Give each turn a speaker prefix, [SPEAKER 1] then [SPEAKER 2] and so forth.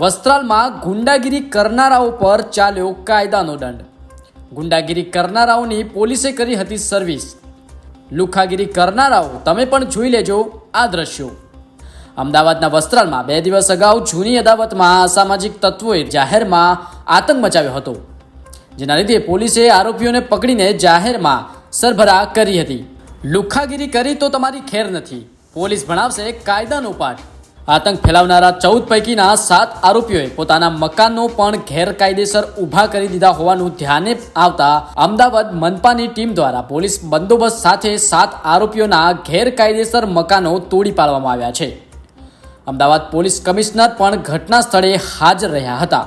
[SPEAKER 1] વસ્ત્રાલમાં ગુંડાગીરી કરનારાઓ પર ચાલ્યો કાયદાનો દંડ। ગુંડાગીરી કરનારાઓની પોલીસે કરી હતી સર્વિસ। લુખાગીરી કરનારાઓ તમે પણ જોઈ લેજો આ દ્રશ્યો। અમદાવાદના વસ્ત્રાલમાં 2 દિવસ અગાઉ જૂની અદાવતમાં અસામાજિક તત્વોએ જાહેરમાં આતંક મચાવ્યો હતો, જેના લીધે પોલીસે આરોપીઓને પકડીને જાહેરમાં સરભરા કરી હતી। લુખાગીરી કરી તો તમારી ખેર નથી, પોલીસ ભણાવશે કાયદાનો પાઠ। આતંક ફેલાવનારા 14 પૈકીના 7 આરોપીઓએ પોતાના મકાનો પણ ગેરકાયદેસર ઊભા કરી દીધા હોવાનું ધ્યાને આવતા અમદાવાદ મનપાની ટીમ દ્વારા પોલીસ બંદોબસ્ત સાથે 7 આરોપીઓના ગેરકાયદેસર મકાનો તોડી પાડવામાં આવ્યા છે। અમદાવાદ પોલીસ કમિશનર પણ ઘટના સ્થળે હાજર રહ્યા હતા।